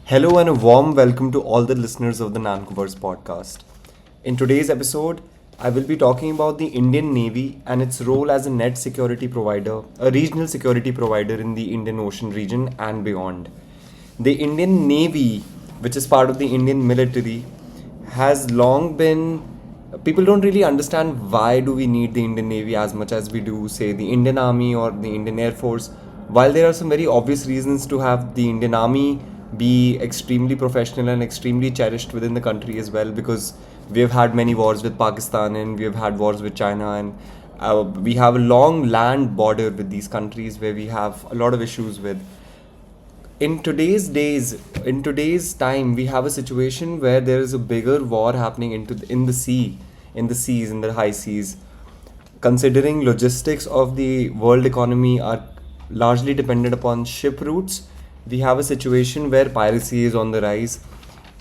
Hello and a warm welcome to all the listeners of the NancoVerse podcast. In today's episode, I will be talking about the Indian Navy and its role as a net security provider, a regional security provider in the Indian Ocean region and beyond. The Indian Navy, which is part of the Indian military, has long been people don't really understand why do we need the Indian Navy as much as we do, say, the Indian Army or the Indian Air Force. While there are some very obvious reasons to have the Indian Army be extremely professional and extremely cherished within the country as well, because we have had many wars with Pakistan and we have had wars with China, and we have a long land border with these countries where we have a lot of issues with. In today's time, we have a situation where there is a bigger war happening in the sea, in the high seas. Considering logistics of the world economy are largely dependent upon ship routes, we have a situation where piracy is on the rise,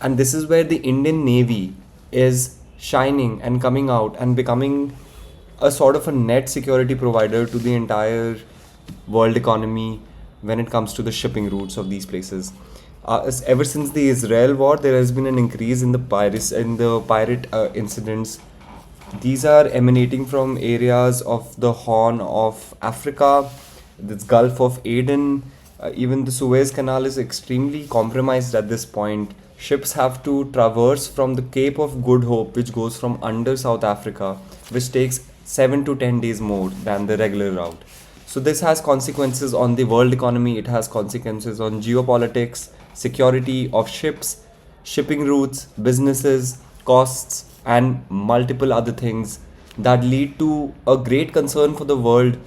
and this is where the Indian Navy is shining and coming out and becoming a sort of a net security provider to the entire world economy when it comes to the shipping routes of these places. Ever since the Israel war, there has been an increase in the pirate incidents. These are emanating from areas of the Horn of Africa, this Gulf of Aden. Even the Suez Canal is extremely compromised at this point. Ships have to traverse from the Cape of Good Hope, which goes from under South Africa, which takes 7 to 10 days more than the regular route. So this has consequences on the world economy, it has consequences on geopolitics, security of ships, shipping routes, businesses, costs, and multiple other things that lead to a great concern for the world.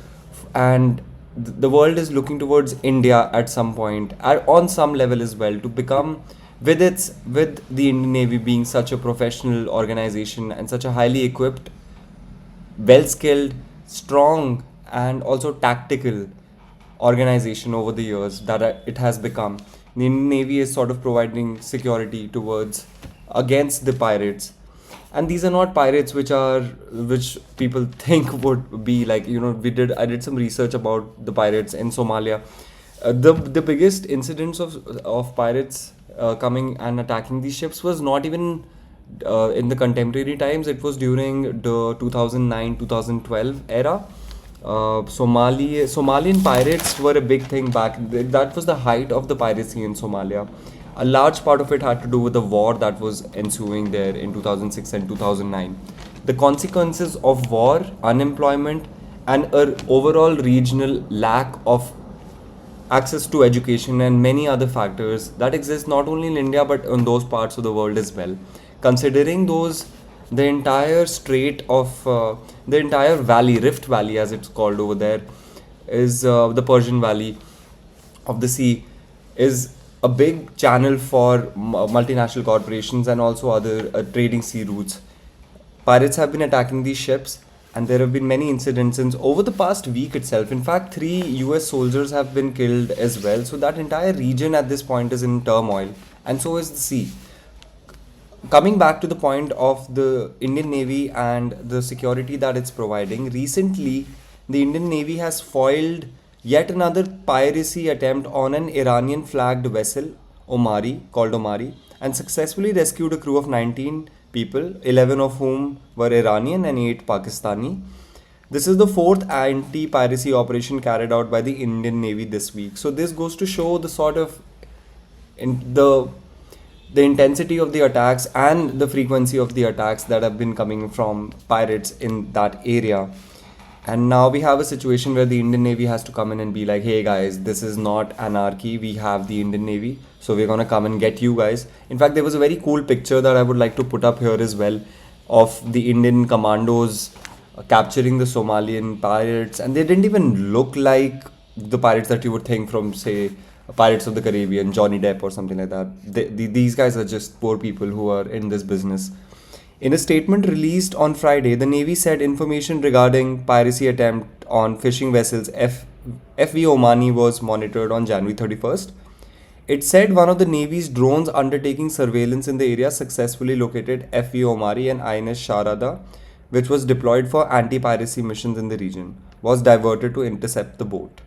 And the world is looking towards India at some point, on some level as well, to become with the Indian Navy being such a professional organization and such a highly equipped, well skilled, strong, and also tactical organization over the years that it has become. The Indian Navy is sort of providing security towards against the pirates, and these are not pirates which people think would be like, I did some research about the pirates in Somalia. The biggest incidents of pirates coming and attacking these ships was not even in the contemporary times. It was during the 2009 2012 era. Somalian pirates were a big thing that was the height of the piracy in Somalia. A large part of it had to do with the war that was ensuing there in 2006 and 2009. The consequences of war, unemployment, and an overall regional lack of access to education and many other factors that exist not only in India but in those parts of the world as well. Considering those, the entire the entire valley, Rift Valley as it's called over there, is the Persian Valley of the sea, is a big channel for multinational corporations and also other trading sea routes. Pirates have been attacking these ships, and there have been many incidents since over the past week itself. In fact, 3 US soldiers have been killed as well. So that entire region at this point is in turmoil, and so is the sea. Coming back to the point of the Indian Navy and the security that it's providing, recently the Indian Navy has foiled yet another piracy attempt on an Iranian flagged vessel, called Omari, and successfully rescued a crew of 19 people, 11 of whom were Iranian and 8 Pakistani. This is the fourth anti-piracy operation carried out by the Indian Navy this week. So this goes to show the sort of in the intensity of the attacks and the frequency of the attacks that have been coming from pirates in that area. And now we have a situation where the Indian Navy has to come in and be like, hey guys, this is not anarchy. We have the Indian Navy, so we're gonna come and get you guys. In fact, there was a very cool picture that I would like to put up here as well of the Indian commandos capturing the Somalian pirates, and they didn't even look like the pirates that you would think from, say, Pirates of the Caribbean, Johnny Depp or something like that. These guys are just poor people who are in this business. In a statement released on Friday, the Navy said information regarding piracy attempt on fishing vessels FV Omani was monitored on January 31st. It said one of the Navy's drones undertaking surveillance in the area successfully located FV Omari and INS Sharada, which was deployed for anti-piracy missions in the region, was diverted to intercept the boat.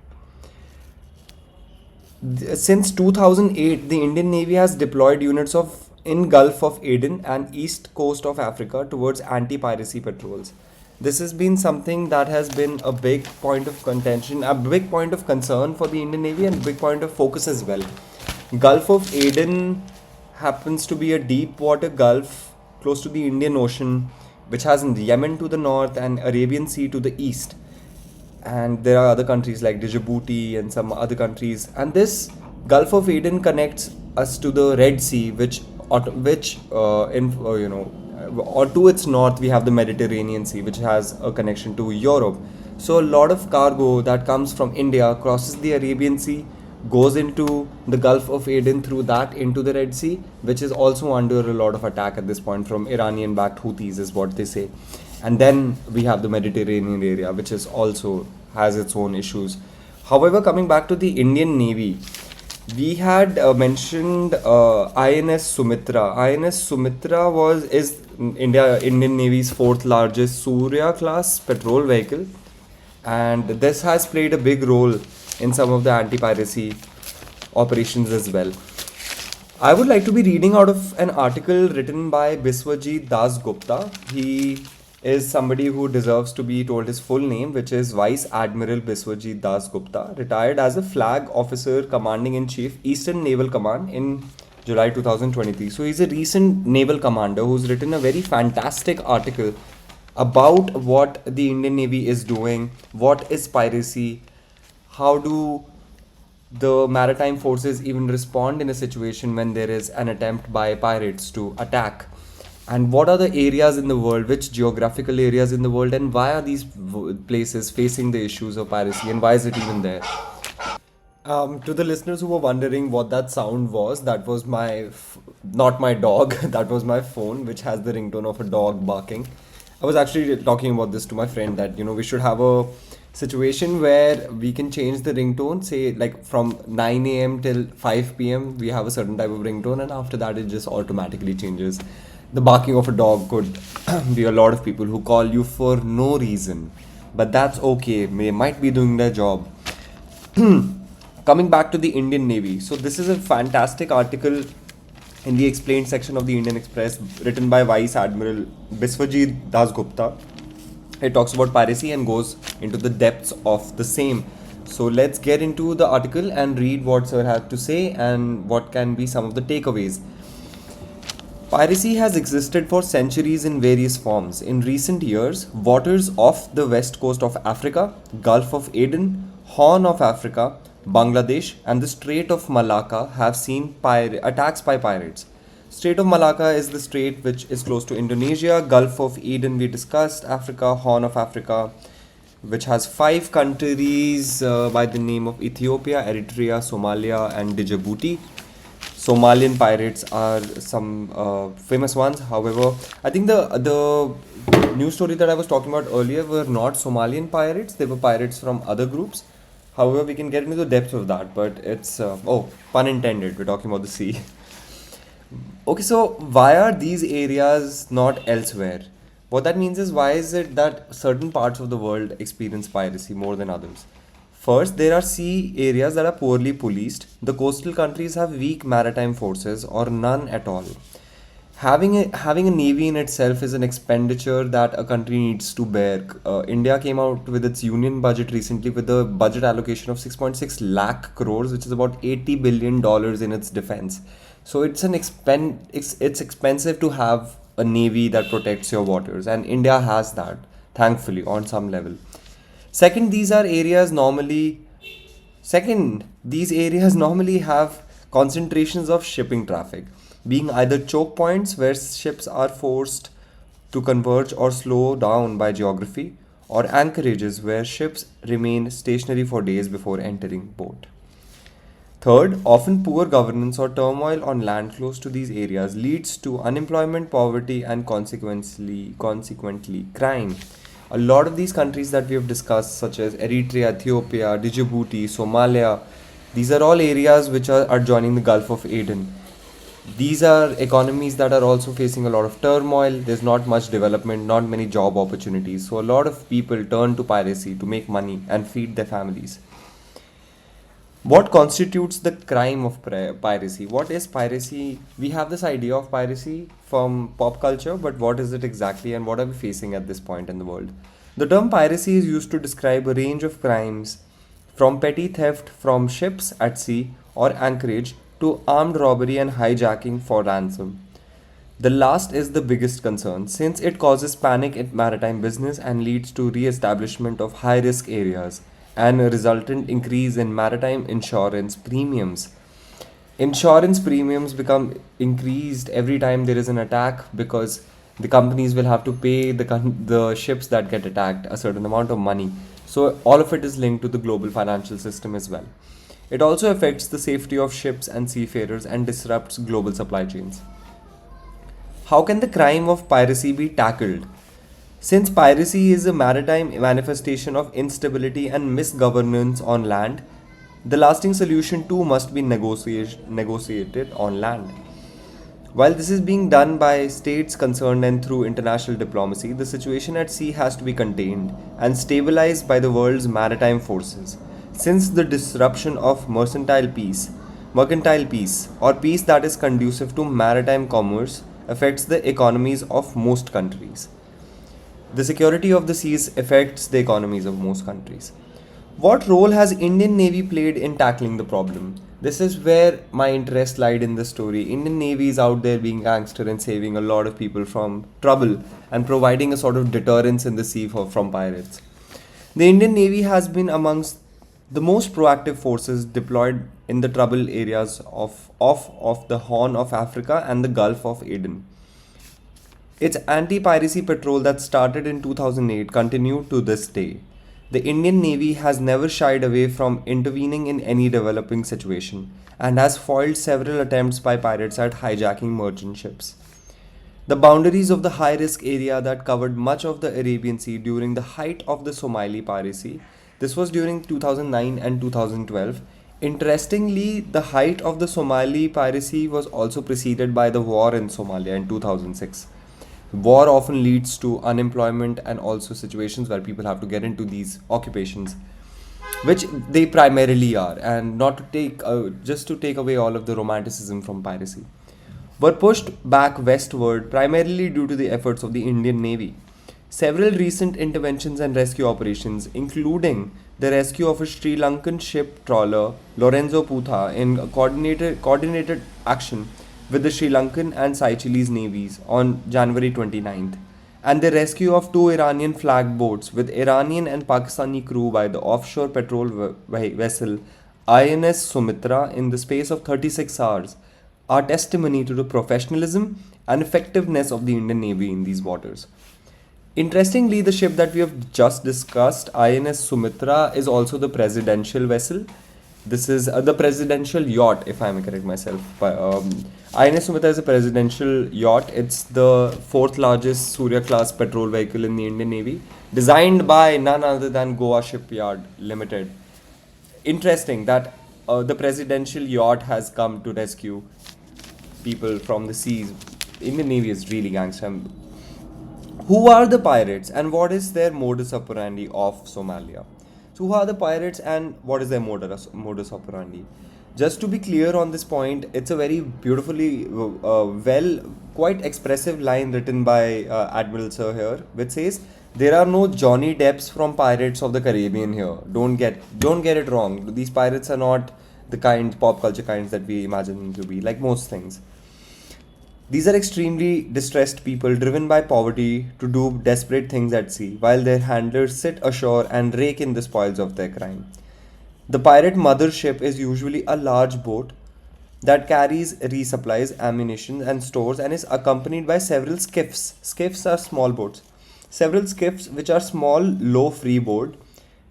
Since 2008, the Indian Navy has deployed units of in Gulf of Aden and east coast of Africa towards anti-piracy patrols. This has been something that has been a big point of contention, a big point of concern for the Indian Navy, and a big point of focus as well. Gulf of Aden happens to be a deep water gulf close to the Indian Ocean, which has Yemen to the north and Arabian Sea to the east. And there are other countries like Djibouti and some other countries. And this Gulf of Aden connects us to the Red Sea, or to its north we have the Mediterranean Sea, which has a connection to Europe. So a lot of cargo that comes from India crosses the Arabian Sea, goes into the Gulf of Aden through that into the Red Sea, which is also under a lot of attack at this point from Iranian-backed Houthis, is what they say. And then we have the Mediterranean area, which is also has its own issues. However, coming back to the Indian Navy, we had mentioned INS Sumitra. INS Sumitra is Indian Navy's fourth largest Surya class patrol vehicle, and this has played a big role in some of the anti-piracy operations as well. I would like to be reading out of an article written by Biswajeet Das Gupta. He is somebody who deserves to be told his full name, which is Vice Admiral Biswajeet Das Gupta, retired as a flag officer commanding in chief, Eastern Naval Command in July 2023. So he's a recent naval commander who's written a very fantastic article about what the Indian Navy is doing, what is piracy, how do the maritime forces even respond in a situation when there is an attempt by pirates to attack, and what are the areas in the world, which geographical areas in the world, and why are these places facing the issues of piracy, and why is it even there. To the listeners who were wondering what that sound was, that was not my dog, that was my phone, which has the ringtone of a dog barking. I was actually talking about this to my friend that, we should have a situation where we can change the ringtone, say like from 9 a.m. till 5 p.m. we have a certain type of ringtone, and after that it just automatically changes. The barking of a dog could be a lot of people who call you for no reason, but that's okay, they might be doing their job. Coming back to the Indian Navy, so this is a fantastic article in the explained section of the Indian Express written by Vice Admiral Biswajit Das Gupta. It talks about piracy and goes into the depths of the same. So let's get into the article and read what Sir had to say and what can be some of the takeaways. Piracy has existed for centuries in various forms. In recent years, waters off the west coast of Africa, Gulf of Aden, Horn of Africa, Bangladesh, and the Strait of Malacca have seen attacks by pirates. Strait of Malacca is the strait which is close to Indonesia. Gulf of Aden we discussed. Africa, Horn of Africa, which has 5 countries by the name of Ethiopia, Eritrea, Somalia, and Djibouti. Somalian pirates are some famous ones. However, I think the news story that I was talking about earlier were not Somalian pirates. They were pirates from other groups. However, we can get into the depth of that, but it's pun intended. We're talking about the sea. Okay, so why are these areas not elsewhere? What that means is, why is it that certain parts of the world experience piracy more than others? First, there are sea areas that are poorly policed. The coastal countries have weak maritime forces or none at all. Having a navy in itself is an expenditure that a country needs to bear. India came out with its union budget recently with a budget allocation of 6.6 lakh crores, which is about $80 billion in its defense. So it's it's expensive to have a navy that protects your waters, and India has that, thankfully, on some level. Second, these areas normally have concentrations of shipping traffic, being either choke points where ships are forced to converge or slow down by geography, or anchorages where ships remain stationary for days before entering port. Third, often poor governance or turmoil on land close to these areas leads to unemployment, poverty, and consequently crime. A lot of these countries that we have discussed, such as Eritrea, Ethiopia, Djibouti, Somalia, these are all areas which are joining the Gulf of Aden. These are economies that are also facing a lot of turmoil. There's not much development, not many job opportunities. So a lot of people turn to piracy to make money and feed their families. What constitutes the crime of piracy? What is piracy? We have this idea of piracy from pop culture, but what is it exactly and what are we facing at this point in the world? The term piracy is used to describe a range of crimes from petty theft from ships at sea or anchorage to armed robbery and hijacking for ransom. The last is the biggest concern since it causes panic in maritime business and leads to re-establishment of high-risk areas and a resultant increase in maritime insurance premiums. Insurance premiums become increased every time there is an attack because the companies will have to pay the ships that get attacked a certain amount of money. So all of it is linked to the global financial system as well. It also affects the safety of ships and seafarers and disrupts global supply chains. How can the crime of piracy be tackled? Since piracy is a maritime manifestation of instability and misgovernance on land, the lasting solution too must be negotiated on land. While this is being done by states concerned and through international diplomacy, the situation at sea has to be contained and stabilized by the world's maritime forces. Since the disruption of mercantile peace, or peace that is conducive to maritime commerce, affects the economies of most countries. The security of the seas affects the economies of most countries. What role has Indian Navy played in tackling the problem? This is where my interest lied in the story. Indian Navy is out there being gangster and saving a lot of people from trouble and providing a sort of deterrence in the sea from pirates. The Indian Navy has been amongst the most proactive forces deployed in the trouble areas of the Horn of Africa and the Gulf of Aden. Its anti-piracy patrol that started in 2008 continued to this day. The Indian Navy has never shied away from intervening in any developing situation and has foiled several attempts by pirates at hijacking merchant ships. The boundaries of the high-risk area that covered much of the Arabian Sea during the height of the Somali piracy, this was during 2009 and 2012. Interestingly, the height of the Somali piracy was also preceded by the war in Somalia in 2006. War often leads to unemployment and also situations where people have to get into these occupations, which they primarily are, and not to take just to take away all of the romanticism from piracy, were pushed back westward primarily due to the efforts of the Indian Navy. Several recent interventions and rescue operations, including the rescue of a Sri Lankan ship trawler Lorenzo Putha in a coordinated action with the Sri Lankan and Seychelles navies on January 29th, and the rescue of two Iranian flagged boats with Iranian and Pakistani crew by the offshore patrol vessel INS Sumitra in the space of 36 hours, are testimony to the professionalism and effectiveness of the Indian Navy in these waters. Interestingly, the ship that we have just discussed, INS Sumitra, is also the presidential vessel. This is the presidential yacht, if I may correct myself. INS Sumitra is a presidential yacht. It's the fourth largest Surya class patrol vehicle in the Indian Navy, designed by none other than Goa Shipyard Limited. Interesting that the presidential yacht has come to rescue people from the seas. Indian Navy is really gangster. Who are the pirates and what is their modus operandi of Somalia? So, who are the pirates and what is their modus operandi? Just to be clear on this point, it's a very beautifully, quite expressive line written by Admiral Sir here, which says, "There are no Johnny Depps from Pirates of the Caribbean here. Don't get it wrong. These pirates are not the pop culture kinds that we imagine them to be, like most things. These are extremely distressed people driven by poverty to do desperate things at sea, while their handlers sit ashore and rake in the spoils of their crime. The pirate mothership is usually a large boat that carries resupplies, ammunition, and stores and is accompanied by several skiffs. Skiffs are small boats. Several skiffs, which are small, low freeboard,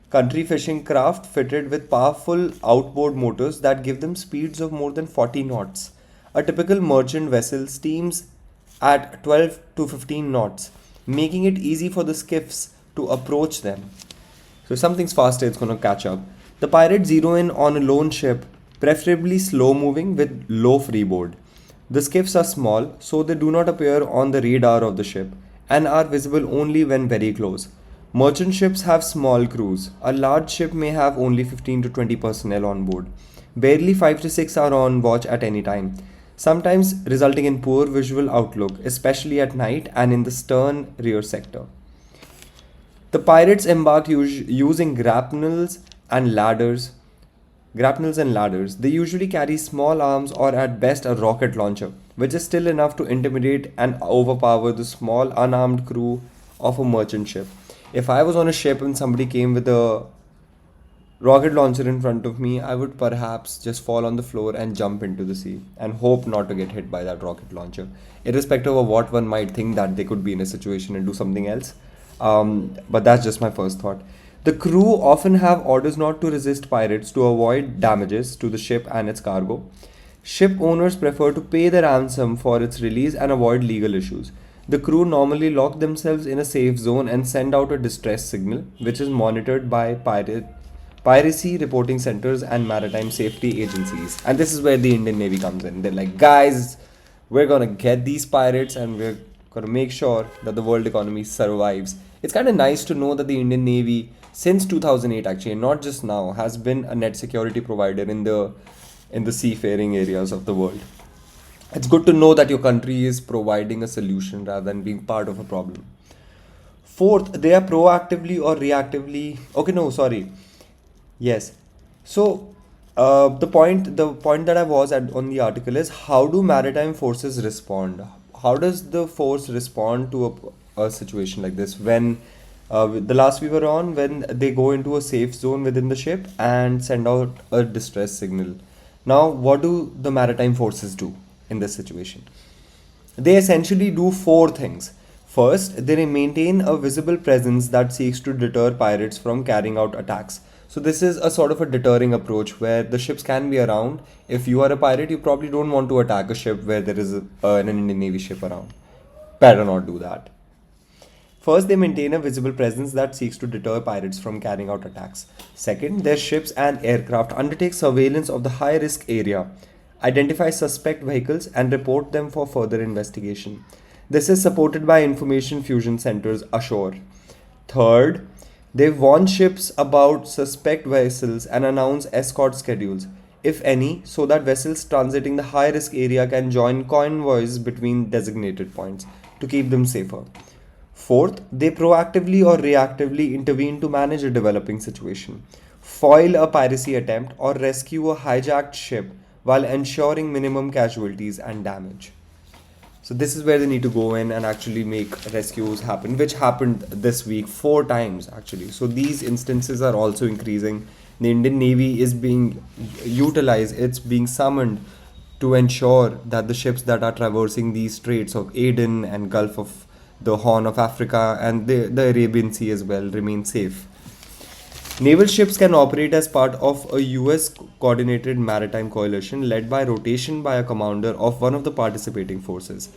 country fishing craft fitted with powerful outboard motors that give them speeds of more than 40 knots. A typical merchant vessel steams at 12 to 15 knots, making it easy for the skiffs to approach them. So if something's faster, it's going to catch up. The pirates zero in on a lone ship, preferably slow moving with low freeboard. The skiffs are small, so they do not appear on the radar of the ship and are visible only when very close. Merchant ships have small crews. A large ship may have only 15 to 20 personnel on board. Barely 5 to 6 are on watch at any time, sometimes resulting in poor visual outlook, especially at night and in the stern rear sector. The pirates embarked using grapnels and ladders. They usually carry small arms or at best a rocket launcher, which is still enough to intimidate and overpower the small unarmed crew of a merchant ship. If I was on a ship and somebody came with a rocket launcher in front of me, I would perhaps just fall on the floor and jump into the sea and hope not to get hit by that rocket launcher, irrespective of what one might think that they could be in a situation and do something else. But that's just my first thought. The crew often have orders not to resist pirates to avoid damages to the ship and its cargo. Ship owners prefer to pay the ransom for its release and avoid legal issues. The crew normally lock themselves in a safe zone and send out a distress signal, which is monitored by piracy reporting centers and maritime safety agencies. And this is where the Indian Navy comes in. They're like, guys, we're gonna get these pirates and we're gonna make sure that the world economy survives. It's kind of nice to know that the Indian Navy, since 2008 actually, and not just now, has been a net security provider in the seafaring areas of the world. It's good to know that your country is providing a solution rather than being part of a problem. Fourth, they are proactively or reactively. Okay, no, sorry. Yes. So the point that I was at on the article is, how do maritime forces respond? How does the force respond to a situation like this when the last we were on, when they go into a safe zone within the ship and send out a distress signal? Now, what do the maritime forces do in this situation? They essentially do four things. First, they maintain a visible presence that seeks to deter pirates from carrying out attacks. So, this is a sort of a deterring approach where the ships can be around. If you are a pirate, you probably don't want to attack a ship where there is an Indian Navy ship around. Better not do that. First, they maintain a visible presence that seeks to deter pirates from carrying out attacks. Second, their ships and aircraft undertake surveillance of the high risk area, identify suspect vehicles, and report them for further investigation. This is supported by information fusion centers ashore. Third, they warn ships about suspect vessels and announce escort schedules, if any, so that vessels transiting the high risk area can join convoys between designated points to keep them safer. Fourth, they proactively or reactively intervene to manage a developing situation, foil a piracy attempt, or rescue a hijacked ship while ensuring minimum casualties and damage. So this is where they need to go in and actually make rescues happen, which happened this week 4 times actually. So these instances are also increasing. The Indian Navy is being utilized, it's being summoned to ensure that the ships that are traversing these straits of Aden and Gulf of the Horn of Africa and the Arabian Sea as well remain safe. Naval ships can operate as part of a US coordinated maritime coalition led by rotation by a commander of one of the participating forces.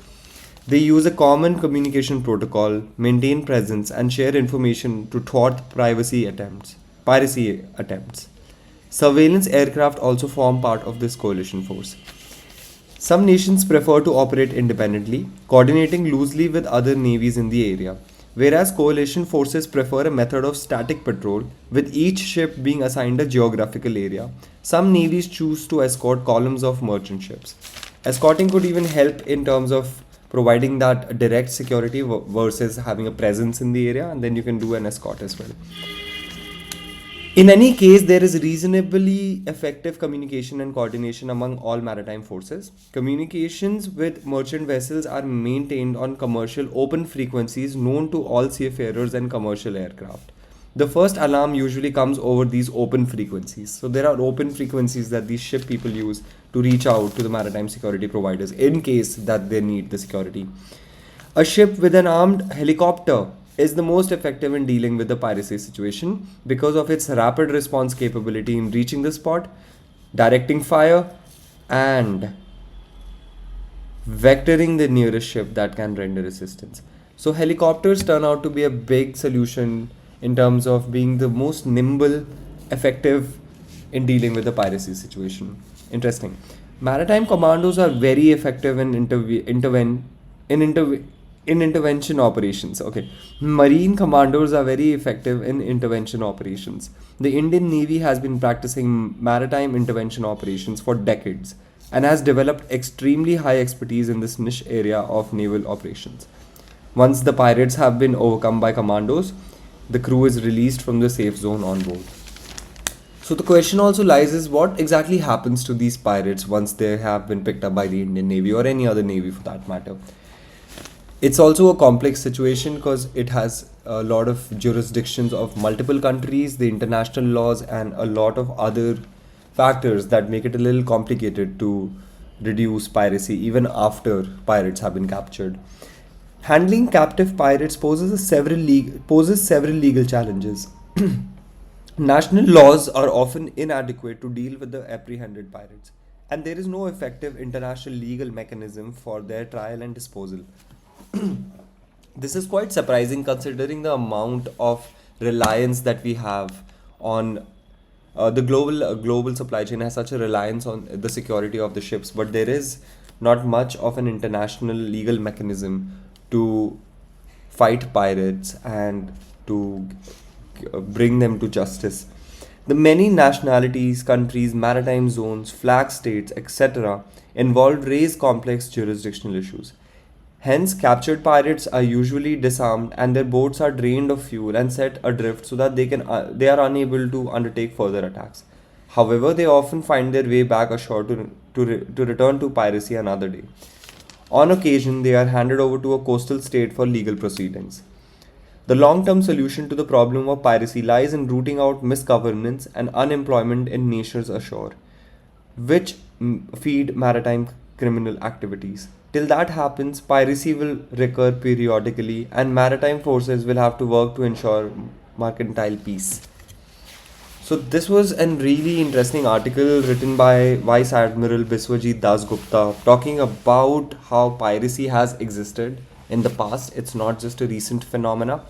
They use a common communication protocol, maintain presence, and share information to thwart piracy attempts. Surveillance aircraft also form part of this coalition force. Some nations prefer to operate independently, coordinating loosely with other navies in the area, whereas coalition forces prefer a method of static patrol, with each ship being assigned a geographical area. Some navies choose to escort columns of merchant ships. Escorting could even help in terms of providing that direct security versus having a presence in the area, and then you can do an escort as well. In any case, there is reasonably effective communication and coordination among all maritime forces. Communications with merchant vessels are maintained on commercial open frequencies known to all seafarers and commercial aircraft. The first alarm usually comes over these open frequencies. So there are open frequencies that these ship people use to reach out to the maritime security providers in case that they need the security. A ship with an armed helicopter is the most effective in dealing with the piracy situation because of its rapid response capability in reaching the spot, directing fire, and vectoring the nearest ship that can render assistance. So helicopters turn out to be a big solution in terms of being the most nimble, effective in dealing with the piracy situation. Interesting. Maritime commandos are very effective in In intervention operations, okay. Marine commandos are very effective in intervention operations. The Indian Navy has been practicing maritime intervention operations for decades and has developed extremely high expertise in this niche area of naval operations. Once the pirates have been overcome by commandos, the crew is released from the safe zone on board. So the question also lies is what exactly happens to these pirates once they have been picked up by the Indian Navy or any other navy for that matter. It's also a complex situation because it has a lot of jurisdictions of multiple countries, the international laws, and a lot of other factors that make it a little complicated to reduce piracy even after pirates have been captured. Handling captive pirates poses several legal challenges. National laws are often inadequate to deal with the apprehended pirates, and there is no effective international legal mechanism for their trial and disposal. This is quite surprising considering the amount of reliance that we have on the global supply chain has such a reliance on the security of the ships, but there is not much of an international legal mechanism to fight pirates and to bring them to justice. The many nationalities, countries, maritime zones, flag states, etc., involved raise complex jurisdictional issues. Hence, captured pirates are usually disarmed and their boats are drained of fuel and set adrift so that they are unable to undertake further attacks. However, they often find their way back ashore to return to piracy another day. On occasion, they are handed over to a coastal state for legal proceedings. The long term solution to the problem of piracy lies in rooting out misgovernance and unemployment in nations ashore, which feed maritime criminal activities. Till that happens, piracy will recur periodically, and maritime forces will have to work to ensure mercantile peace. So, this was a really interesting article written by Vice Admiral Biswajeet Das Gupta talking about how piracy has existed in the past. It's not just a recent phenomena.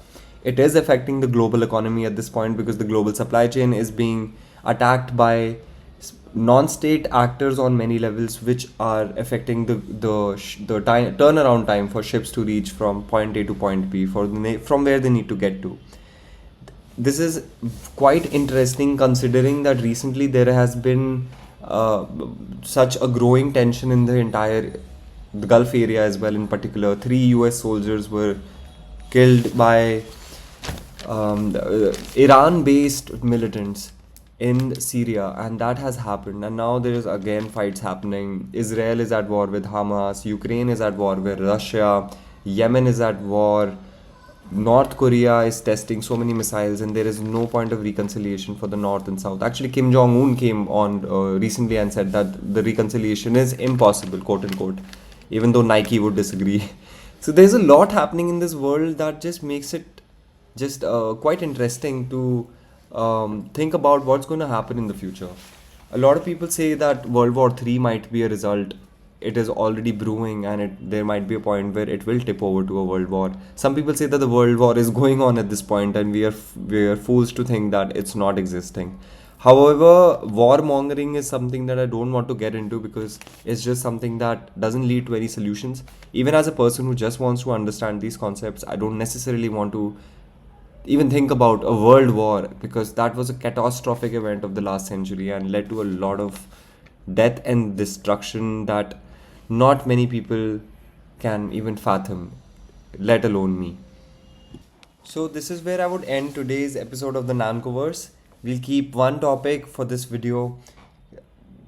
It is affecting the global economy at this point because the global supply chain is being attacked by non-state actors on many levels, which are affecting the time, turnaround time for ships to reach from point A to point B from where they need to get to. This is quite interesting considering that recently there has been such a growing tension in the entire the Gulf area as well. In particular, 3 U.S. soldiers were killed by Iran-based militants in Syria, and that has happened. And now there is again fights happening. Israel is at war with Hamas. Ukraine is at war with Russia. Yemen is at war. North Korea is testing so many missiles, and there is no point of reconciliation for the North and South. Actually, Kim Jong Un came on recently and said that the reconciliation is impossible, quote unquote, even though Nike would disagree. So there's a lot happening in this world that just makes it just quite interesting to think about what's going to happen in the future. A lot of people say that World War III might be a result. It is already brewing, and there might be a point where it will tip over to a world war. Some people say that the world war is going on at this point, and we are fools to think that it's not existing. However, warmongering is something that I don't want to get into because it's just something that doesn't lead to any solutions. Even as a person who just wants to understand these concepts, I don't necessarily want to even think about a world war because that was a catastrophic event of the last century and led to a lot of death and destruction that not many people can even fathom, let alone me. So this is where I would end today's episode of the NancoVerse. We'll keep one topic for this video.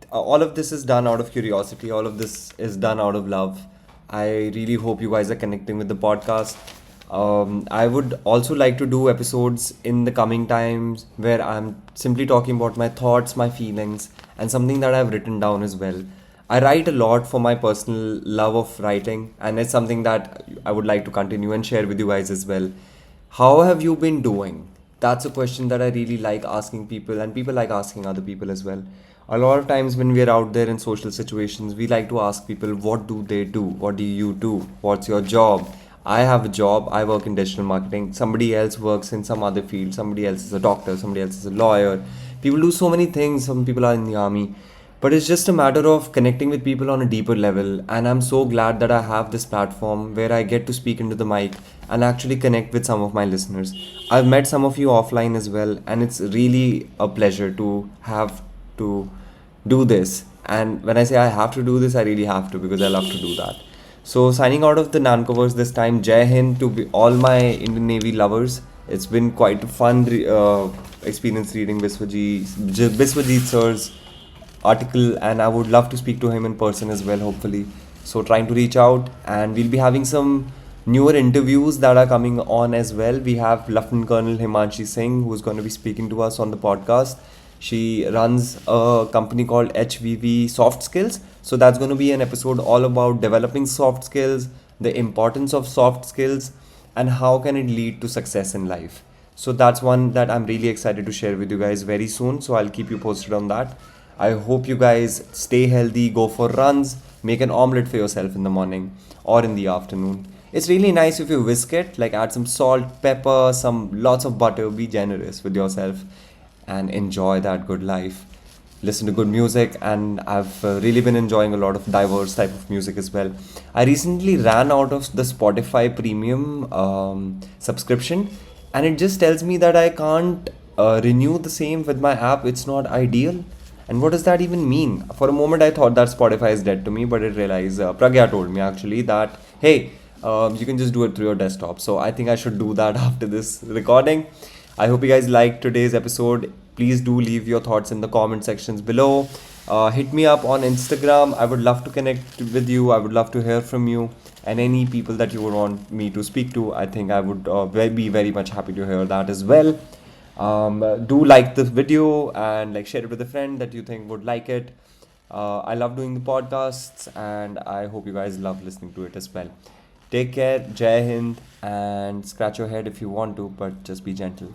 All of this is done out of curiosity. All of this is done out of love. I really hope you guys are connecting with the podcast. I would also like to do episodes in the coming times where I'm simply talking about my thoughts, my feelings, and something that I've written down as well. I write a lot for my personal love of writing, and it's something that I would like to continue and share with you guys as well. How have you been doing? That's a question that I really like asking people, and people like asking other people as well. A lot of times when we're out there in social situations, we like to ask people, what do they do? What do you do? What's your job? I have a job, I work in digital marketing. Somebody else works in some other field. Somebody else is a doctor, somebody else is a lawyer. People do so many things. Some people are in the army. But it's just a matter of connecting with people on a deeper level. And I'm so glad that I have this platform where I get to speak into the mic and actually connect with some of my listeners. I've met some of you offline as well, and it's really a pleasure to have to do this. And when I say I have to do this, I really have to, because I love to do that. So signing out of the NancoVerse this time, Jai Hind to all my Indian Navy lovers. It's been quite a fun experience reading Biswajeet sir's article, and I would love to speak to him in person as well, hopefully. So trying to reach out, and we'll be having some newer interviews that are coming on as well. We have Lieutenant Colonel Himanshi Singh, who's going to be speaking to us on the podcast. She runs a company called HVV Soft Skills. So that's going to be an episode all about developing soft skills, the importance of soft skills, and how can it lead to success in life. So that's one that I'm really excited to share with you guys very soon. So I'll keep you posted on that. I hope you guys stay healthy, go for runs, make an omelette for yourself in the morning or in the afternoon. It's really nice if you whisk it, like add some salt, pepper, some lots of butter, be generous with yourself and enjoy that good life. Listen to good music, and I've really been enjoying a lot of diverse type of music as well. I recently ran out of the Spotify premium subscription, and it just tells me that I can't renew the same with my app. It's not ideal. And what does that even mean? For a moment, I thought that Spotify is dead to me, but I realized Pragya told me actually that, hey, you can just do it through your desktop. So I think I should do that after this recording. I hope you guys liked today's episode. Please do leave your thoughts in the comment sections below. Hit me up on Instagram. I would love to connect with you. I would love to hear from you. And any people that you would want me to speak to, I think I would be very much happy to hear that as well. Do like this video and like share it with a friend that you think would like it. I love doing the podcasts, and I hope you guys love listening to it as well. Take care, Jai Hind, and scratch your head if you want to, but just be gentle.